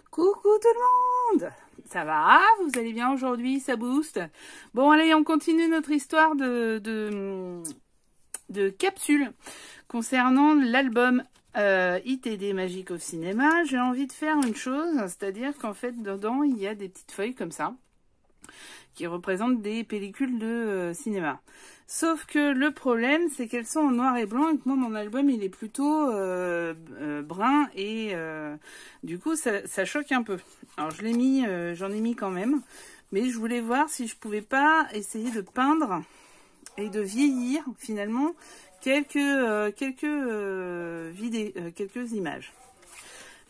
Coucou tout le monde! Ça va? Vous allez bien aujourd'hui? Ça booste? Bon allez, on continue notre histoire de capsules concernant l'album ITD Magique au cinéma. J'ai envie de faire une chose, c'est-à-dire qu'en fait dedans il y a des petites feuilles comme ça qui représentent des pellicules de cinéma. Sauf que le problème, c'est qu'elles sont en noir et blanc et que moi, mon album, il est plutôt brun et du coup, ça choque un peu. Alors, je l'ai mis, j'en ai mis quand même, mais je voulais voir si je pouvais pas essayer de peindre et de vieillir finalement quelques images.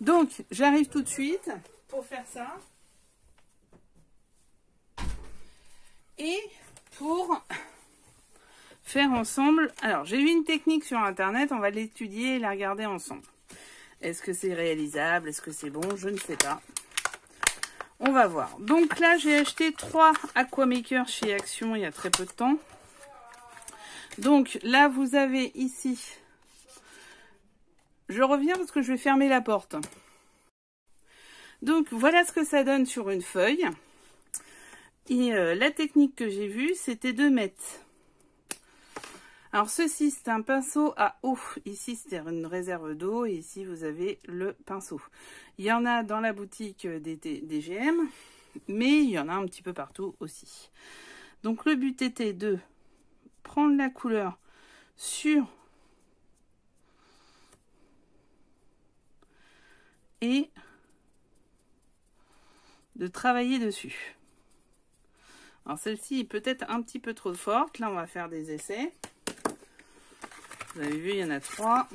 Donc, j'arrive tout de suite pour faire ça. Et pour faire ensemble, alors j'ai vu une technique sur internet, on va l'étudier et la regarder ensemble. Est-ce que c'est réalisable? Est-ce que c'est bon? Je ne sais pas. On va voir. Donc là j'ai acheté 3 Aquamaker chez Action il y a très peu de temps. Donc là vous avez ici, je reviens parce que je vais fermer la porte. Donc voilà ce que ça donne sur une feuille. Et la technique que j'ai vue, c'était de mettre... Alors ceci, c'est un pinceau à eau. Ici, c'est une réserve d'eau. Et ici, vous avez le pinceau. Il y en a dans la boutique des GM. Mais il y en a un petit peu partout aussi. Donc le but était de prendre la couleur sur... et de travailler dessus. Alors celle-ci est peut-être un petit peu trop forte. Là, on va faire des essais. Vous avez vu, il y en a 3.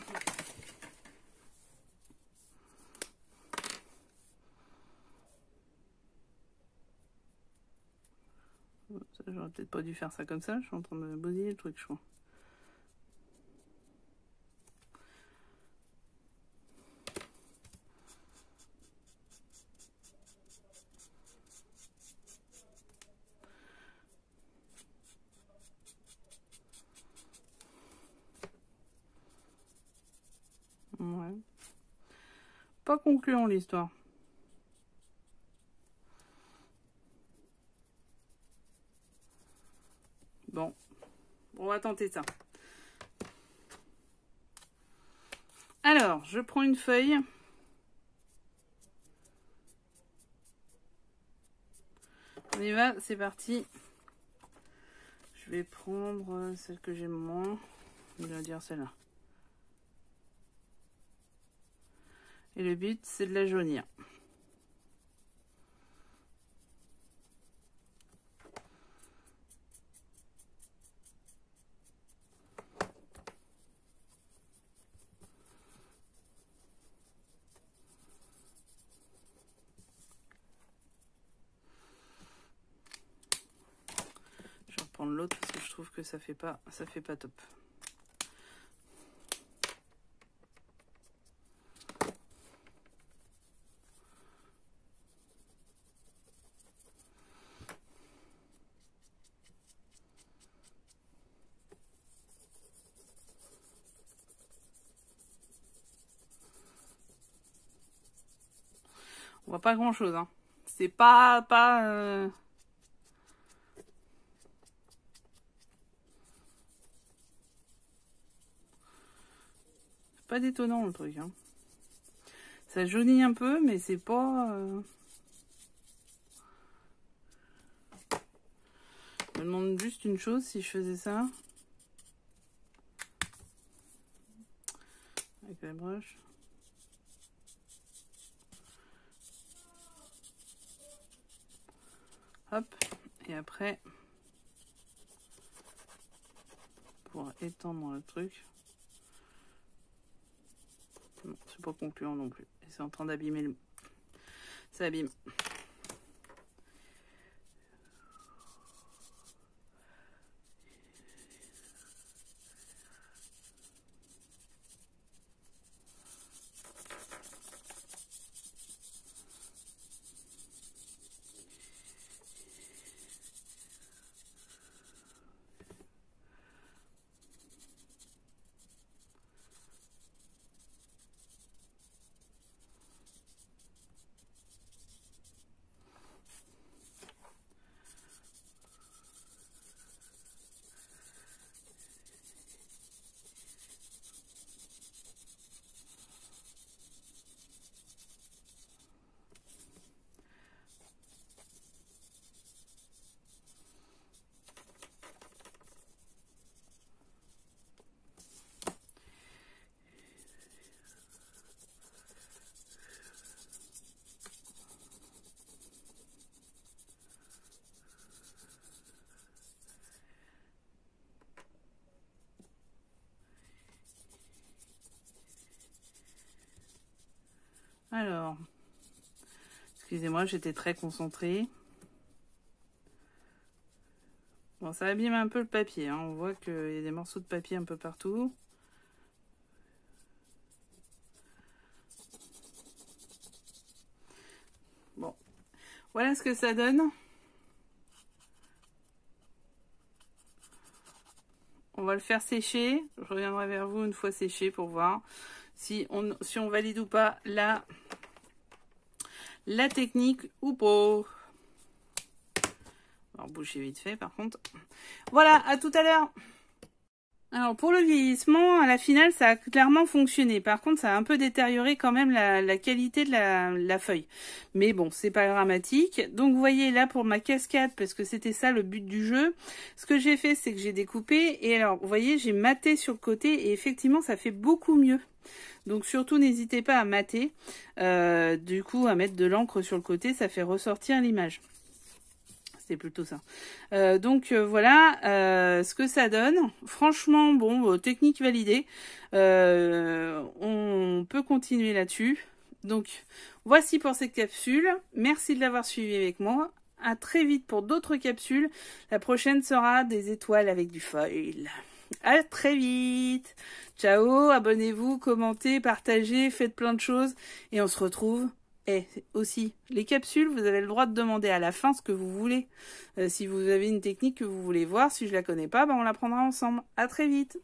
J'aurais peut-être pas dû faire ça comme ça. Je suis en train de bousiller le truc, je crois. Ouais. Pas concluant l'histoire. Bon, on va tenter ça. Alors, je prends une feuille. On y va, c'est parti. Je vais prendre celle que j'aime moins. Je vais dire celle-là. Et le but, c'est de la jaunir. Je vais reprendre l'autre parce que je trouve que ça fait pas top. On voit pas grand chose, hein. C'est pas détonnant le truc, hein. Ça jaunit un peu, mais c'est pas... Je me demande juste une chose, si je faisais ça. Avec la broche. Hop, et après, pour étendre le truc, c'est pas concluant non plus. Et c'est en train d'abîmer le... Ça abîme. Alors, excusez-moi, j'étais très concentrée. Bon, ça abîme un peu le papier, hein. On voit qu'il y a des morceaux de papier un peu partout. Bon, voilà ce que ça donne. On va le faire sécher. Je reviendrai vers vous une fois séché pour voir si on valide ou pas la technique ou pas. Alors boucher vite fait par contre. Voilà, à tout à l'heure. Alors pour le vieillissement, à la finale, ça a clairement fonctionné. Par contre, ça a un peu détérioré quand même la qualité de la feuille. Mais bon, c'est pas dramatique. Donc vous voyez là pour ma cascade, parce que c'était ça le but du jeu, ce que j'ai fait, c'est que j'ai découpé. Et alors, vous voyez, j'ai maté sur le côté et effectivement, ça fait beaucoup mieux. Donc surtout, n'hésitez pas à mater. Du coup, à mettre de l'encre sur le côté, ça fait ressortir l'image. C'est plutôt ça. Voilà ce que ça donne. Franchement, bon, technique validée. On peut continuer là-dessus. Donc, voici pour cette capsule. Merci de l'avoir suivi avec moi. À très vite pour d'autres capsules. La prochaine sera des étoiles avec du foil. À très vite. Ciao, abonnez-vous, commentez, partagez, faites plein de choses. Et on se retrouve. Et aussi, les capsules, vous avez le droit de demander à la fin ce que vous voulez. Si vous avez une technique que vous voulez voir, si je la connais pas, ben on la prendra ensemble. À très vite.